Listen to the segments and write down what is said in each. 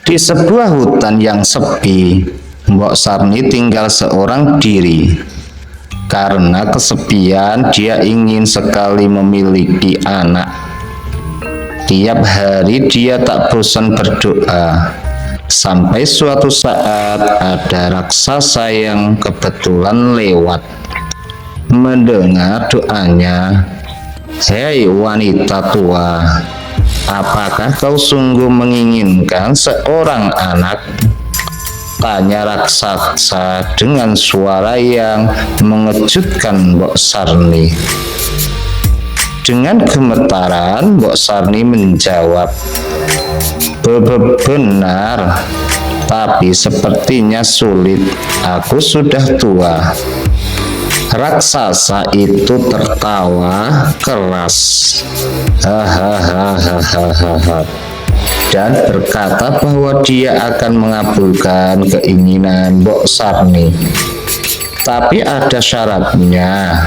Di sebuah hutan yang sepi, Mbok Sarni tinggal seorang diri. Karena kesepian, dia ingin sekali memiliki anak. Tiap hari dia tak bosan berdoa. Sampai suatu saat ada raksasa yang kebetulan lewat. Mendengar doanya, "Hei wanita tua, apakah kau sungguh menginginkan seorang anak?" Tanya raksasa dengan suara yang mengejutkan Mbok Sarni. Dengan gemetaran, Mbok Sarni menjawab, "Benar, tapi sepertinya sulit. Aku sudah tua." Raksasa itu tertawa keras, hahaha, dan berkata bahwa dia akan mengabulkan keinginan Mbok Sarni. Tapi ada syaratnya.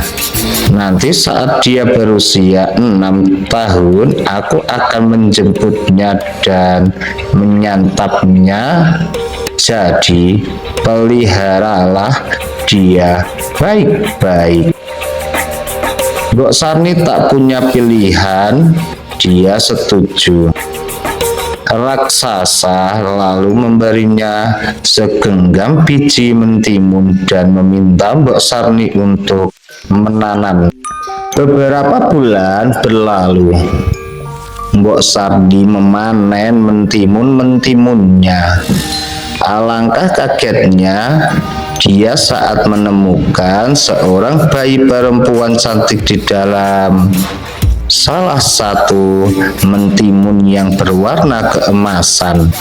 Nanti saat dia berusia 6 tahun, aku akan menjemputnya dan menyantapnya. Jadi, peliharalah dia baik-baik. Mbok Sarni tak punya pilihan, dia setuju. Raksasa lalu memberinya segenggam biji mentimun dan meminta Mbok Sarni untuk menanam. Beberapa bulan berlalu. Mbok Sarni memanen mentimunnya. Alangkah kagetnya dia saat menemukan seorang bayi perempuan cantik di dalam salah satu mentimun yang berwarna keemasan.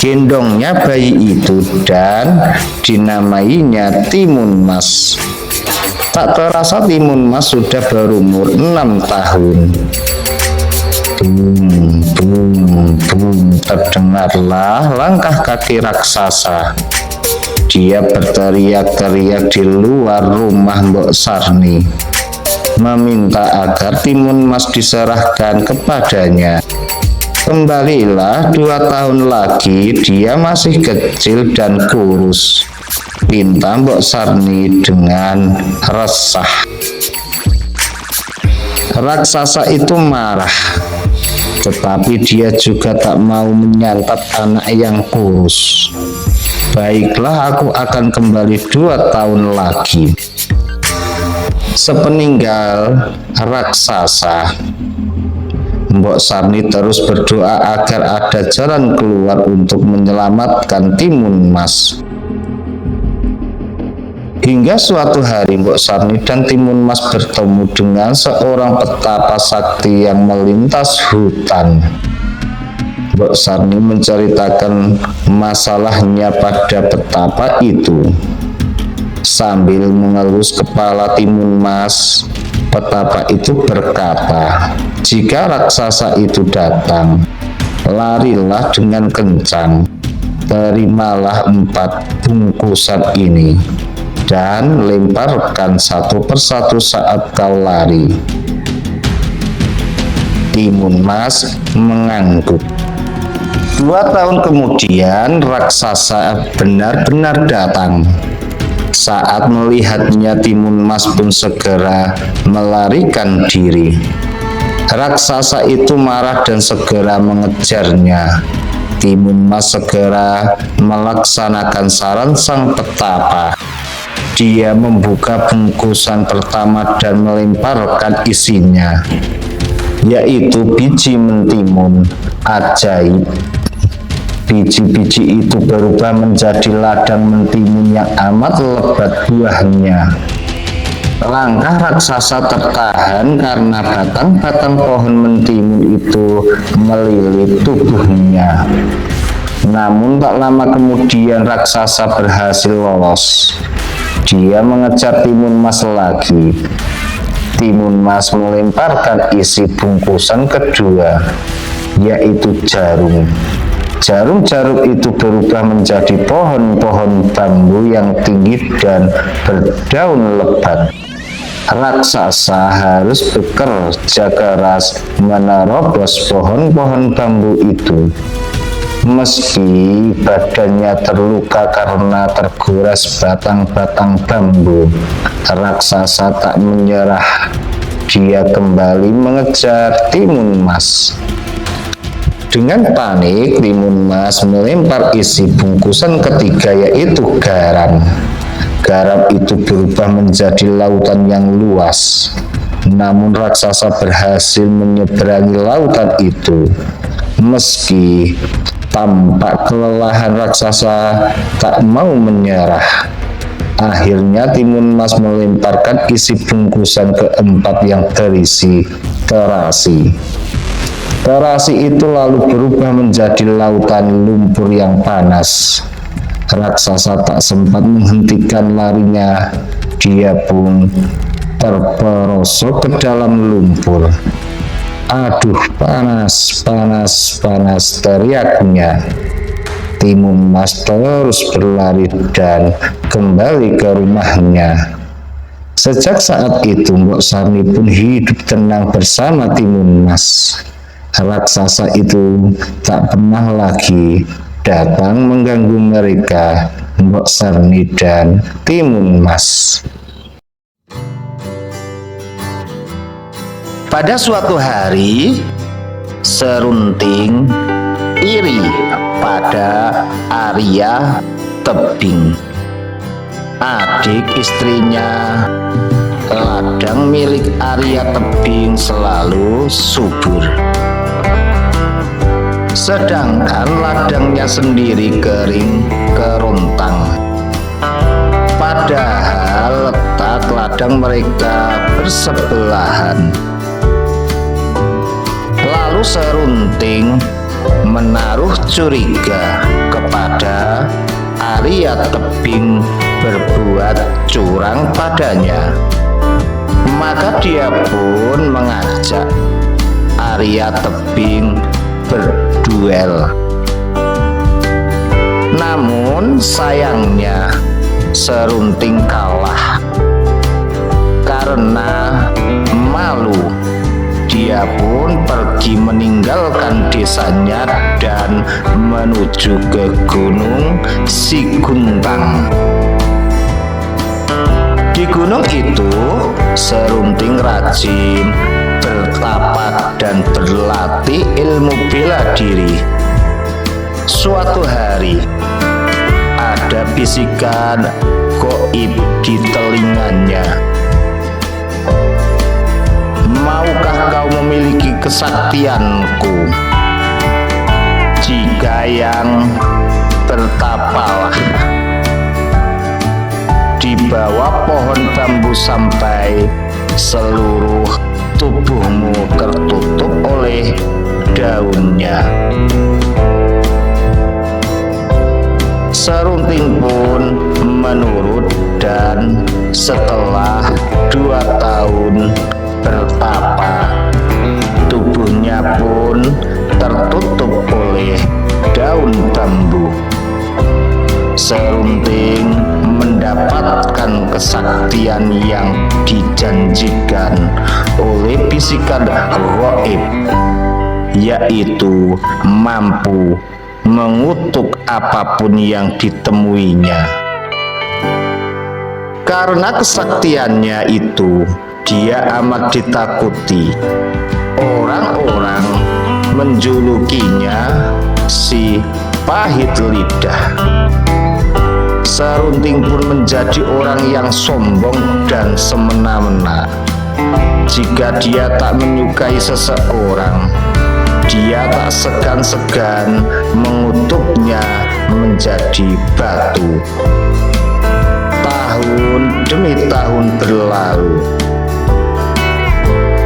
Gendongnya bayi itu dan dinamainya Timun Mas. Tak terasa Timun Mas sudah berumur 6 tahun. Bum, bum, bum, terdengarlah langkah kaki raksasa. Dia berteriak-teriak di luar rumah Mbok Sarni, meminta agar Timun Mas diserahkan kepadanya. Kembalilah 2 tahun lagi, dia masih kecil dan kurus, pinta Mbok Sarni dengan resah. Raksasa itu marah, tetapi dia juga tak mau menyantap anak yang kurus. Baiklah, aku akan kembali 2 tahun lagi. Sepeninggal raksasa, Mbok Sarni terus berdoa agar ada jalan keluar untuk menyelamatkan Timun Mas. Hingga suatu hari Mbok Sarni dan Timun Mas bertemu dengan seorang petapa sakti yang melintas hutan. Mbok Sarni menceritakan masalahnya pada petapa itu. Sambil mengelus kepala Timun Mas, petapa itu berkata, "Jika raksasa itu datang, larilah dengan kencang. Terimalah 4 bungkusan ini dan lemparkan satu persatu saat kau lari." Timun Mas mengangguk. 2 tahun kemudian raksasa benar-benar datang. Saat melihatnya, Timun Mas pun segera melarikan diri. Raksasa itu marah dan segera mengejarnya. Timun Mas segera melaksanakan saran sang petapa. Dia membuka bungkusan pertama dan melemparkan isinya, yaitu biji mentimun ajaib. Biji-biji itu berubah menjadi ladang mentimun yang amat lebat buahnya. Langkah raksasa tertahan karena batang-batang pohon mentimun itu melilit tubuhnya. Namun tak lama kemudian raksasa berhasil lolos. Dia mengejar Timun Mas lagi. Timun Mas melemparkan isi bungkusan kedua, yaitu jarum. Jarum-jarum itu berubah menjadi pohon-pohon bambu yang tinggi dan berdaun lebat. Raksasa harus bekerja keras menerobos pohon-pohon bambu itu. Meski badannya terluka karena tergores batang-batang bambu, raksasa tak menyerah. Dia kembali mengejar Timun Mas. Dengan panik, Timun Mas melempar isi bungkusan ketiga, yaitu garam. Garam itu berubah menjadi lautan yang luas. Namun raksasa berhasil menyeberangi lautan itu. Meski tampak kelelahan, raksasa tak mau menyerah. Akhirnya Timun Mas melemparkan isi bungkusan keempat yang berisi terasi. Terasi itu lalu berubah menjadi lautan lumpur yang panas. Raksasa tak sempat menghentikan larinya. Dia pun terperosok ke dalam lumpur. Aduh, panas, panas, panas, teriaknya. Timun Mas terus berlari dan kembali ke rumahnya. Sejak saat itu, Mbok Sarni pun hidup tenang bersama Timun Mas. Raksasa itu tak pernah lagi datang mengganggu mereka, Mbok Sarni dan Timun Mas. Pada suatu hari, Serunting iri pada Arya Tebing, adik istrinya. Ladang milik Arya Tebing selalu subur, sedangkan ladangnya sendiri kering kerontang. Padahal letak ladang mereka bersebelahan. Lalu Serunting menaruh curiga kepada Arya Tebing berbuat curang padanya. Maka dia pun mengajak Arya Tebing berduel. Namun sayangnya Serunting kalah. Karena malu, dia pun pergi meninggalkan desanya dan menuju ke Gunung Siguntang. Di gunung itu, Serunting rajin bertapa dan berlatih ilmu bela diri. Suatu hari, ada bisikan gaib di telinganya. Maukah kau memiliki kesaktianku? Jika yang bertapalah di bawah pohon bambu sampai seluruh tubuhmu tertutup oleh daunnya. Serunting pun menurut, dan setelah 2 tahun bertapa, tubuhnya pun tertutup oleh daun bambu. Serunting mendapatkan kesaktian yang dijanjikan oleh bisikan gaib, yaitu mampu mengutuk apapun yang ditemuinya. Karena kesaktiannya itu, dia amat ditakuti. Orang-orang menjulukinya si pahit lidah. Serunting pun menjadi orang yang sombong dan semena-mena. Jika dia tak menyukai seseorang, dia tak segan-segan mengutuknya menjadi batu. Tahun demi tahun berlalu.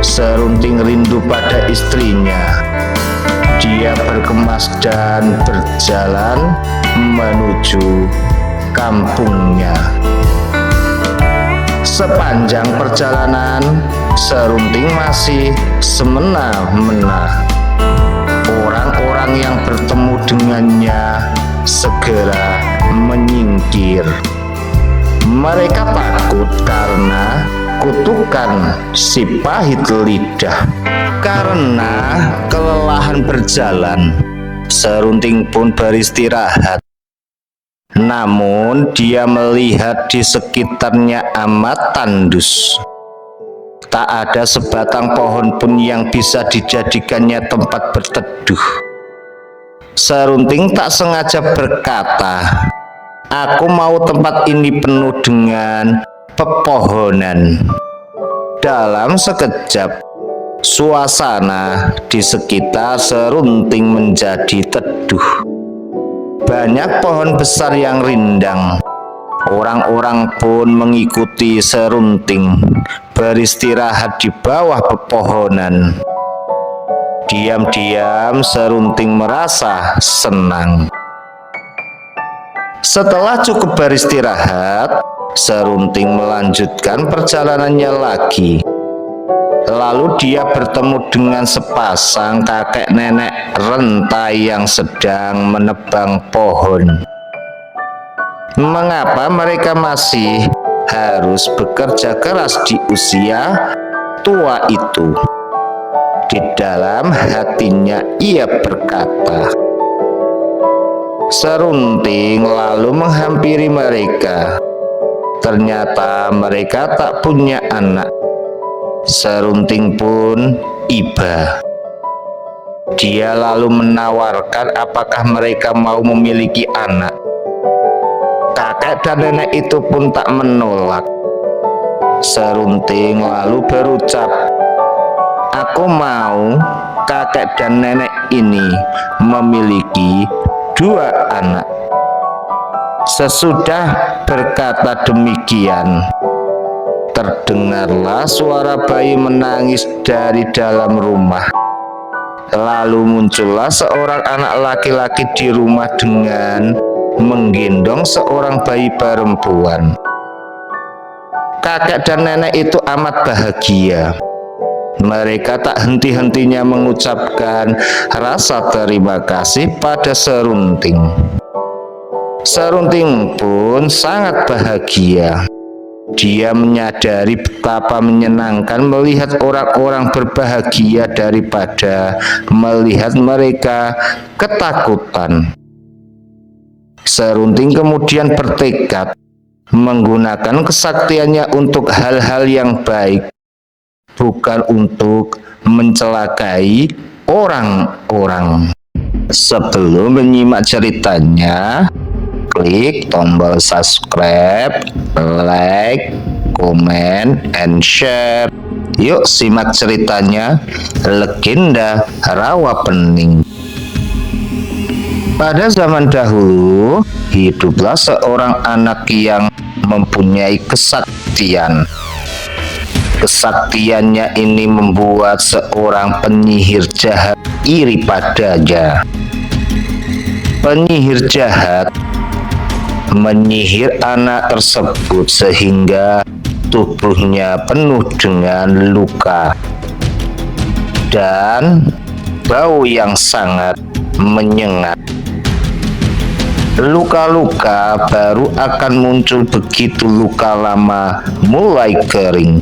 Serunting rindu pada istrinya. Dia berkemas dan berjalan menuju kampungnya. Sepanjang perjalanan, Serunting masih semena-mena. Orang-orang yang bertemu dengannya segera menyingkir. Mereka takut karena kutukan si pahit lidah. Karena kelelahan berjalan, Serunting pun beristirahat. Namun dia melihat di sekitarnya amat tandus. Tak ada sebatang pohon pun yang bisa dijadikannya tempat berteduh. Serunting tak sengaja berkata, "Aku mau tempat ini penuh dengan pepohonan." Dalam sekejap, suasana di sekitar Serunting menjadi teduh. Banyak pohon besar yang rindang. Orang-orang pun mengikuti Serunting beristirahat di bawah pepohonan. Diam-diam Serunting merasa senang. Setelah cukup beristirahat, Serunting melanjutkan perjalanannya lagi. Lalu dia bertemu dengan sepasang kakek nenek renta yang sedang menebang pohon. Mengapa mereka masih harus bekerja keras di usia tua itu? Di dalam hatinya ia berkata. Serunting lalu menghampiri mereka. Ternyata mereka tak punya anak. Serunting pun iba. Dia lalu menawarkan apakah mereka mau memiliki anak. Kakek dan nenek itu pun tak menolak. Serunting lalu berucap, "Aku mau kakek dan nenek ini memiliki 2 anak." Sesudah berkata demikian, terdengarlah suara bayi menangis dari dalam rumah. Lalu muncullah seorang anak laki-laki di rumah dengan menggendong seorang bayi perempuan. Kakek dan nenek itu amat bahagia. Mereka tak henti-hentinya mengucapkan rasa terima kasih pada Serunting. Serunting pun sangat bahagia. Dia menyadari betapa menyenangkan melihat orang-orang berbahagia daripada melihat mereka ketakutan. Serunting kemudian bertekad menggunakan kesaktiannya untuk hal-hal yang baik, bukan untuk mencelakai orang-orang. Sebelum menyimak ceritanya, klik tombol subscribe, like, comment, and share. Yuk simak ceritanya Legenda Rawapening. Pada zaman dahulu, hiduplah seorang anak yang mempunyai kesaktian. Kesaktiannya ini membuat seorang penyihir jahat iri padanya. Penyihir jahat menyihir anak tersebut sehingga tubuhnya penuh dengan luka dan bau yang sangat menyengat. Luka-luka baru akan muncul begitu luka lama mulai kering.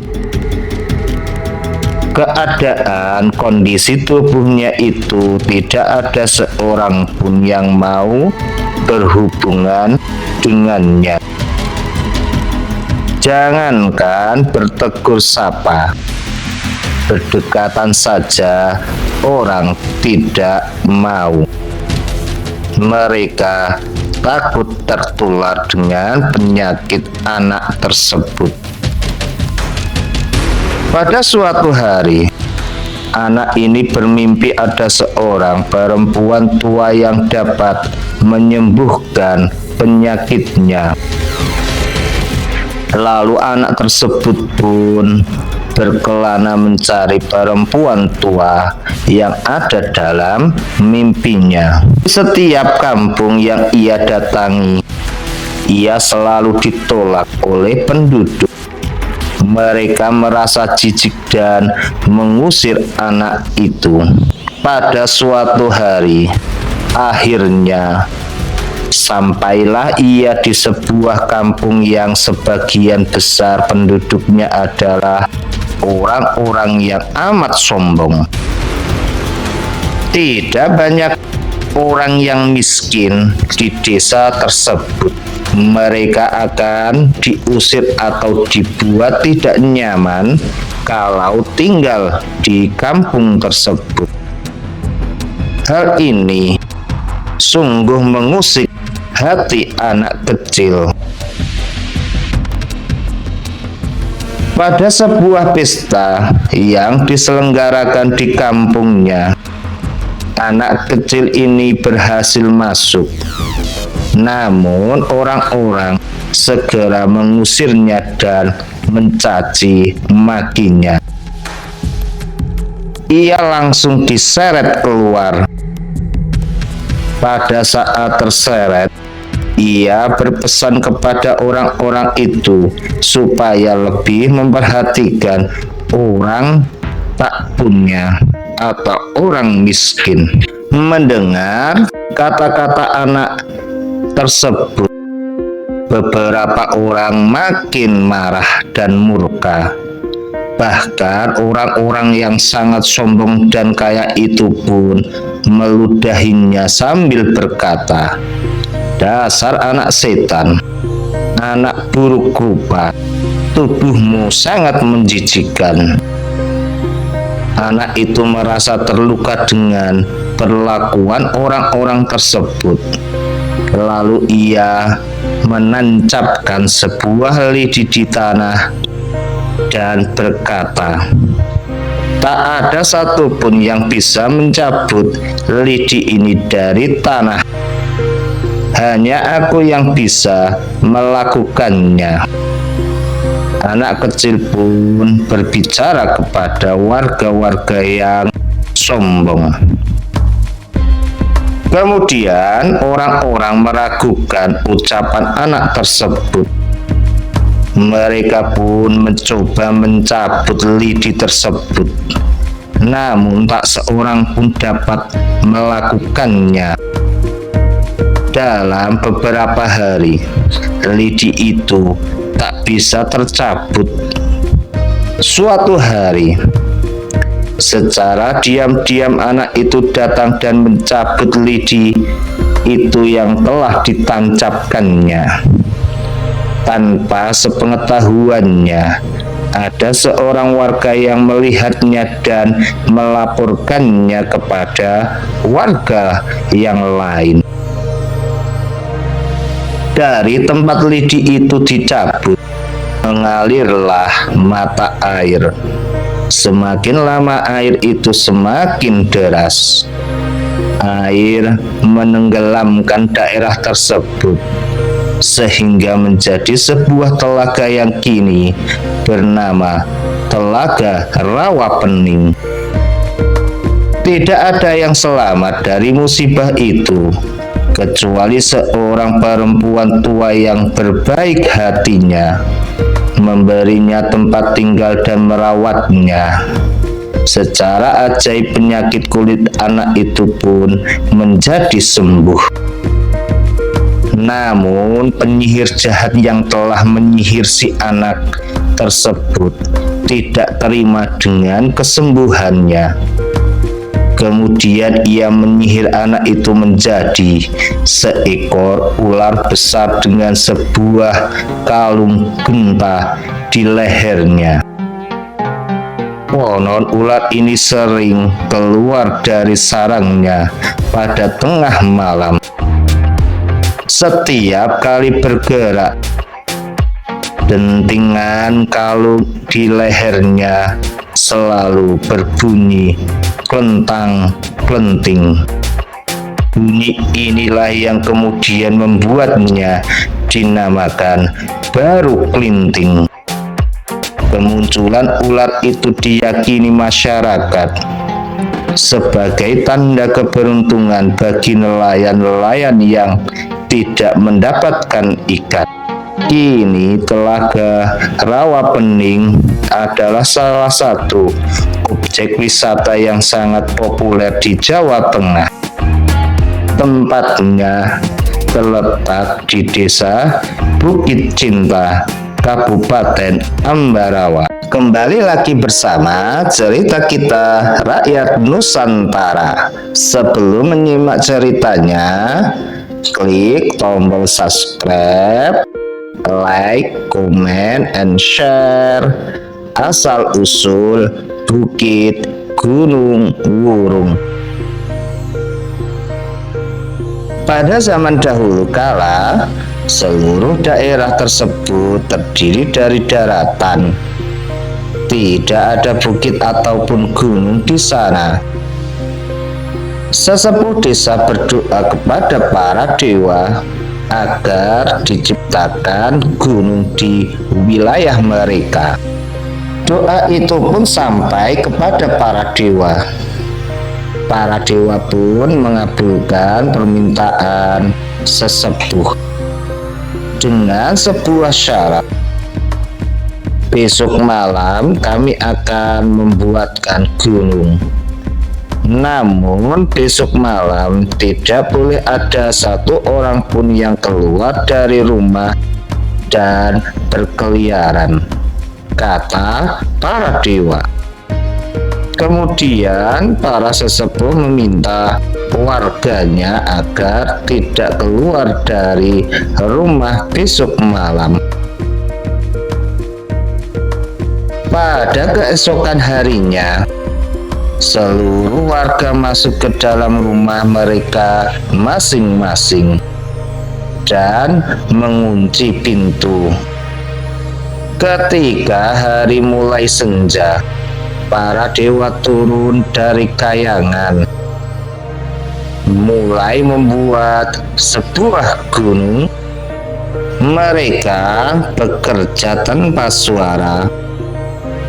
Keadaan kondisi tubuhnya itu tidak ada seorang pun yang mau berhubungan dengannya. Jangankan bertegur sapa, berdekatan saja orang tidak mau. Mereka takut tertular dengan penyakit anak tersebut. Pada suatu hari, anak ini bermimpi ada seorang perempuan tua yang dapat menyembuhkan penyakitnya. Lalu anak tersebut pun berkelana mencari perempuan tua yang ada dalam mimpinya. Setiap kampung yang ia datangi, ia selalu ditolak oleh penduduk. Mereka merasa jijik dan mengusir anak itu. Pada suatu hari, akhirnya sampailah ia di sebuah kampung yang sebagian besar penduduknya adalah orang-orang yang amat sombong. Tidak banyak orang yang miskin di desa tersebut. Mereka akan diusir atau dibuat tidak nyaman kalau tinggal di kampung tersebut. Hal ini sungguh mengusik hati anak kecil. Pada sebuah pesta yang diselenggarakan di kampungnya, anak kecil ini berhasil masuk. Namun orang-orang segera mengusirnya dan mencaci makinya. Ia langsung diseret keluar. Pada saat terseret, ia berpesan kepada orang-orang itu supaya lebih memperhatikan orang tak punya atau orang miskin. Mendengar kata-kata anak tersebut, beberapa orang makin marah dan murka. Bahkan orang-orang yang sangat sombong dan kaya itu pun meludahinya sambil berkata, "Dasar anak setan, anak buruk rupa, tubuhmu sangat menjijikkan." Anak itu merasa terluka dengan perlakuan orang-orang tersebut. Lalu ia menancapkan sebuah lidi di tanah dan berkata, "Tak ada satupun yang bisa mencabut lidi ini dari tanah. Hanya aku yang bisa melakukannya." Anak kecil pun berbicara kepada warga-warga yang sombong. Kemudian orang-orang meragukan ucapan anak tersebut. Mereka pun mencoba mencabut lidi tersebut. Namun tak seorang pun dapat melakukannya. Dalam beberapa hari, lidi itu tak bisa tercabut. Suatu hari, secara diam-diam anak itu datang dan mencabut lidi itu yang telah ditancapkannya. Tanpa sepengetahuannya, ada seorang warga yang melihatnya dan melaporkannya kepada warga yang lain. Dari tempat lidi itu dicabut, mengalirlah mata air. Semakin lama air itu semakin deras. Air menenggelamkan daerah tersebut, sehingga menjadi sebuah telaga yang kini bernama Telaga Rawapening. Tidak ada yang selamat dari musibah itu, kecuali seorang perempuan tua yang berbaik hatinya, memberinya tempat tinggal dan merawatnya. Secara ajaib penyakit kulit anak itu pun menjadi sembuh. Namun penyihir jahat yang telah menyihir si anak tersebut tidak terima dengan kesembuhannya. Kemudian ia menyihir anak itu menjadi seekor ular besar dengan sebuah kalung genta di lehernya. Konon ular ini sering keluar dari sarangnya pada tengah malam. Setiap kali bergerak, dentingan kalung di lehernya selalu berbunyi klentang-klenting. Bunyi inilah yang kemudian membuatnya dinamakan Baru Klinting. Kemunculan ular itu diyakini masyarakat sebagai tanda keberuntungan bagi nelayan-nelayan yang tidak mendapatkan ikan. Kini Telaga Rawapening adalah salah satu objek wisata yang sangat populer di Jawa Tengah. Tempatnya terletak di Desa Bukit Cinta, Kabupaten Ambarawa. Kembali lagi bersama cerita kita rakyat Nusantara. Sebelum menyimak ceritanya, klik tombol subscribe, like, comment, and share. Asal-usul Bukit Gunung Wurung. Pada zaman dahulu kala, seluruh daerah tersebut terdiri dari daratan. Tidak ada bukit ataupun gunung di sana. Sesepuh desa berdoa kepada para dewa agar diciptakan gunung di wilayah mereka. Doa itu pun sampai kepada para dewa. Para dewa pun mengabulkan permintaan sesepuh dengan sebuah syarat. Besok malam kami akan membuatkan gunung. Namun besok malam tidak boleh ada satu orang pun yang keluar dari rumah dan berkeliaran, kata para dewa. Kemudian para sesepuh meminta warganya agar tidak keluar dari rumah besok malam. Pada keesokan harinya, seluruh warga masuk ke dalam rumah mereka masing-masing dan mengunci pintu. Ketika hari mulai senja, para dewa turun dari kayangan, mulai membuat sebuah gunung. Mereka bekerja tanpa suara.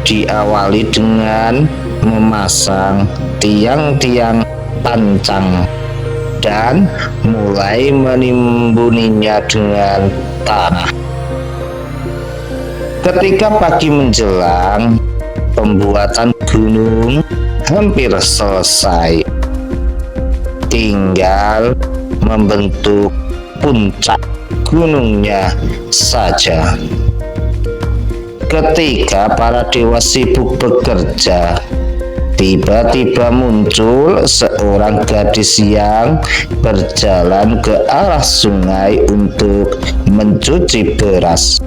Diawali dengan memasang tiang-tiang pancang dan mulai menimbuninya dengan tanah. Ketika pagi menjelang, pembuatan gunung hampir selesai. Tinggal membentuk puncak gunungnya saja. Ketika para dewa sibuk bekerja, tiba-tiba muncul seorang gadis yang berjalan ke arah sungai untuk mencuci beras.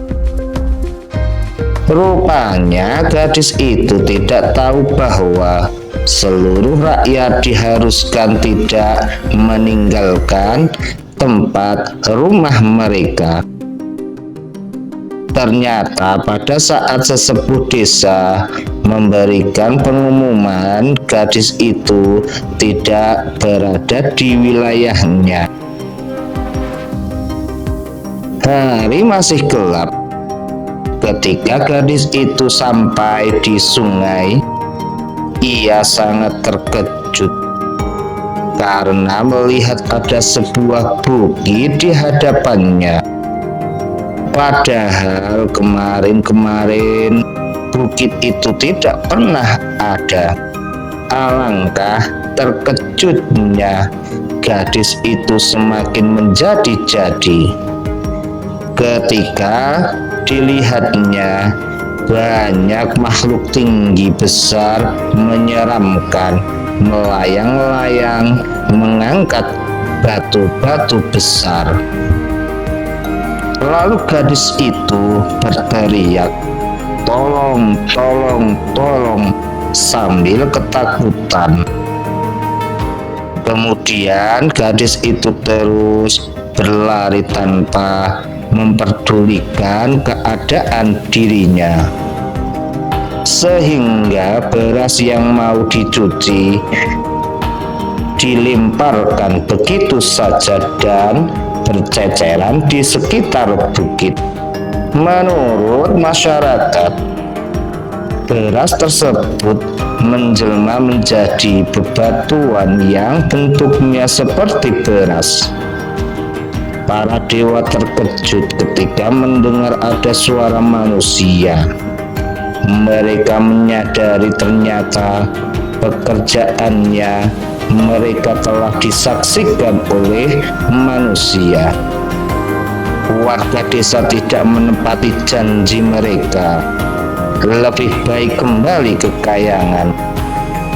Rupanya gadis itu tidak tahu bahwa seluruh rakyat diharuskan tidak meninggalkan tempat rumah mereka. Ternyata pada saat sesepuh desa memberikan pengumuman, gadis itu tidak berada di wilayahnya. Hari masih gelap. Ketika gadis itu sampai di sungai, ia sangat terkejut karena melihat ada sebuah bukit di hadapannya. Padahal kemarin-kemarin bukit itu tidak pernah ada. Alangkah terkejutnya, gadis itu semakin menjadi-jadi ketika dilihatnya banyak makhluk tinggi besar menyeramkan melayang-layang mengangkat batu-batu besar. Lalu gadis itu berteriak, "Tolong, tolong, tolong," sambil ketakutan. Kemudian gadis itu terus berlari tanpa memperdulikan keadaan dirinya, sehingga beras yang mau dicuci dilemparkan begitu saja dan berceceran di sekitar bukit. Menurut masyarakat, beras tersebut menjelma menjadi bebatuan yang bentuknya seperti beras. Para dewa terkejut ketika mendengar ada suara manusia. Mereka menyadari ternyata pekerjaannya mereka telah disaksikan oleh manusia. Warga desa tidak menepati janji mereka. lebih baik kembali ke kayangan,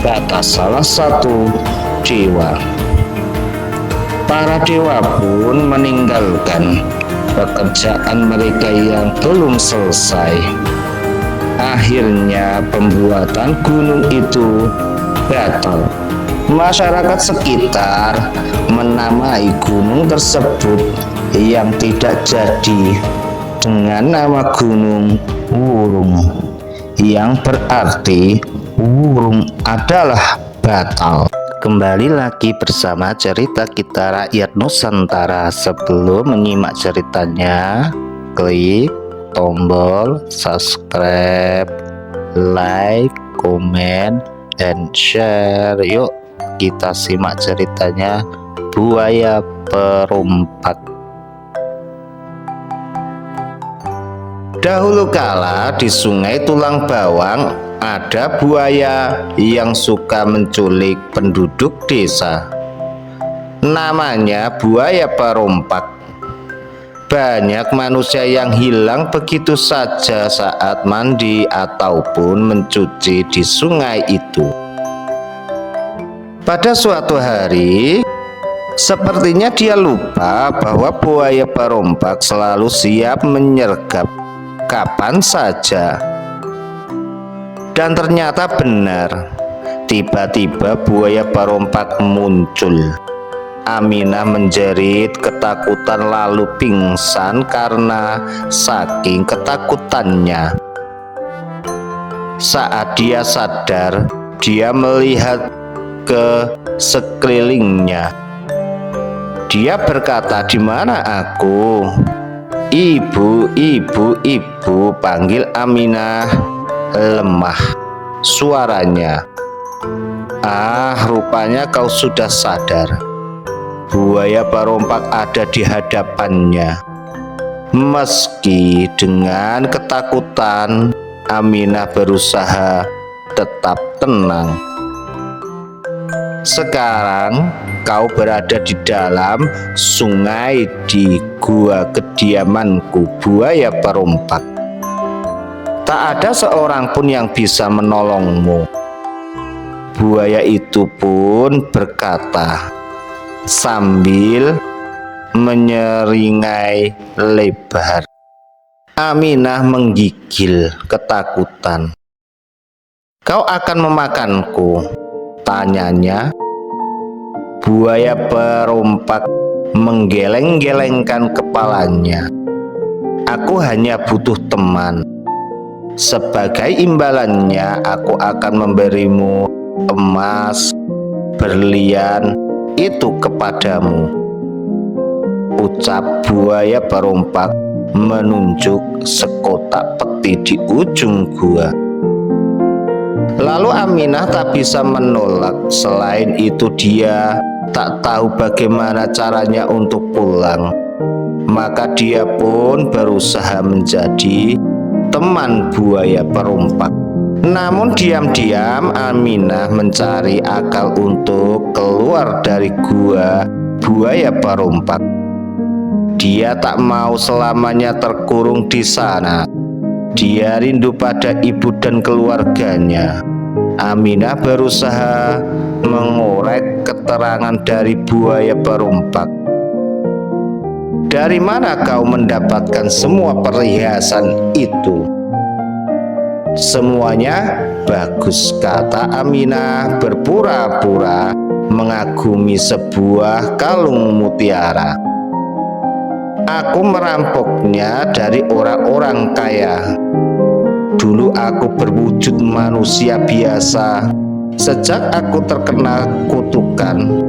kata salah satu dewa. Para dewa pun meninggalkan pekerjaan mereka yang belum selesai. Akhirnya pembuatan gunung itu batal. Masyarakat sekitar menamai gunung tersebut yang tidak jadi dengan nama Gunung Wurung, yang berarti wurung adalah batal. Kembali lagi bersama cerita kita rakyat Nusantara. Sebelum menyimak ceritanya, klik tombol subscribe, like, comment, and share. Yuk kita simak ceritanya Buaya Perompak. Dahulu kala di Sungai Tulang Bawang ada buaya yang suka menculik penduduk desa. Namanya buaya perompak. Banyak manusia yang hilang begitu saja saat mandi ataupun mencuci di sungai itu. Pada suatu hari, sepertinya dia lupa bahwa buaya perompak selalu siap menyergap kapan saja. Dan ternyata benar, tiba-tiba buaya perompak muncul. Aminah menjerit ketakutan lalu pingsan karena saking ketakutannya. Saat dia sadar, dia melihat ke sekelilingnya. Dia berkata, "Di mana aku?" "Ibu, ibu, ibu," panggil Aminah. Lemah suaranya. "Ah, rupanya kau sudah sadar." Buaya perompak ada di hadapannya. Meski dengan ketakutan, Aminah berusaha tetap tenang. "Sekarang kau berada di dalam sungai di gua kediamanku, buaya perompak. Tak ada seorang pun yang bisa menolongmu." Buaya itu pun berkata sambil menyeringai lebar. Aminah menggigil ketakutan. "Kau akan memakanku?" tanyanya. Buaya perompak menggeleng-gelengkan kepalanya. "Aku hanya butuh teman. Sebagai imbalannya aku akan memberimu emas, berlian itu kepadamu," ucap buaya perompak menunjuk sekotak peti di ujung gua. Lalu Aminah tak bisa menolak. Selain itu dia tak tahu bagaimana caranya untuk pulang. Maka dia pun berusaha menjadi teman buaya perompak. Namun diam-diam Aminah mencari akal untuk keluar dari gua buaya perompak. Dia tak mau selamanya terkurung di sana. Dia rindu pada ibu dan keluarganya. Aminah berusaha mengorek keterangan dari buaya perompak. "Dari mana kau mendapatkan semua perhiasan itu?" "Semuanya bagus," kata Aminah berpura-pura mengagumi sebuah kalung mutiara. "Aku merampoknya dari orang-orang kaya. Dulu aku berwujud manusia biasa. Sejak aku terkena kutukan,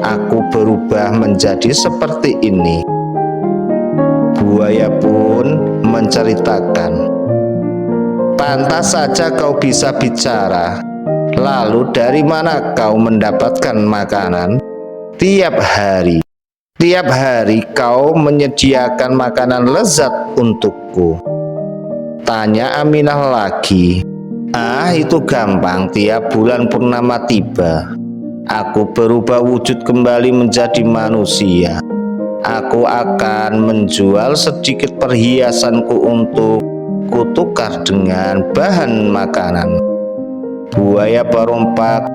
aku berubah menjadi seperti ini." Buaya pun menceritakan, "Pantas saja kau bisa bicara. Lalu dari mana kau mendapatkan makanan? Tiap hari kau menyediakan makanan lezat untukku." Tanya Aminah lagi. "Ah, itu gampang. Tiap bulan purnama tiba, aku berubah wujud kembali menjadi manusia. Aku akan menjual sedikit perhiasanku untuk kutukar dengan bahan makanan. Buaya perompak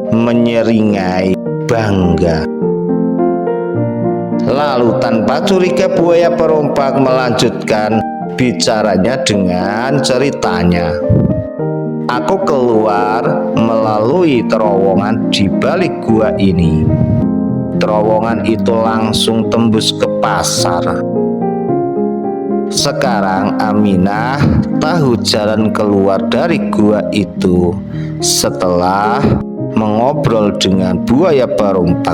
menyeringai bangga. Lalu tanpa curiga buaya perompak melanjutkan bicaranya dengan ceritanya. Aku keluar melalui terowongan di balik gua ini. Terowongan itu langsung tembus ke pasar. Sekarang Aminah tahu jalan keluar dari gua itu setelah mengobrol dengan buaya perompak.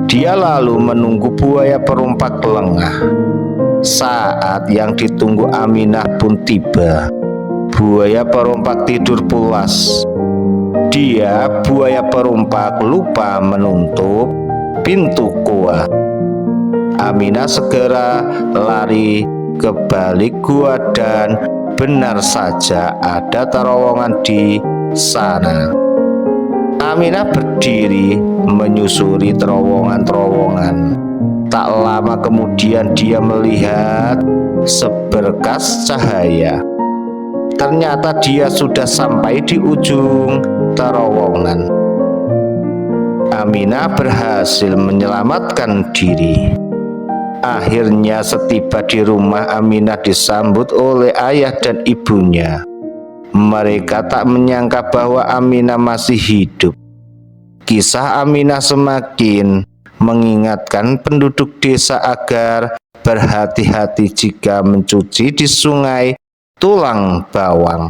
Dia lalu menunggu buaya perompak lengah. Saat yang ditunggu Aminah pun tiba. Buaya perompak tidur pulas. Buaya perompak lupa menutup pintu gua. Aminah segera lari ke balik gua dan benar saja ada terowongan di sana. Aminah berdiri menyusuri terowongan-terowongan. Tak lama kemudian dia melihat seberkas cahaya. Ternyata dia sudah sampai di ujung terowongan. Aminah berhasil menyelamatkan diri. Akhirnya setiba di rumah, Aminah disambut oleh ayah dan ibunya. Mereka tak menyangka bahwa Aminah masih hidup. Kisah Aminah semakin mengingatkan penduduk desa agar berhati-hati jika mencuci di sungai Tulang Bawang.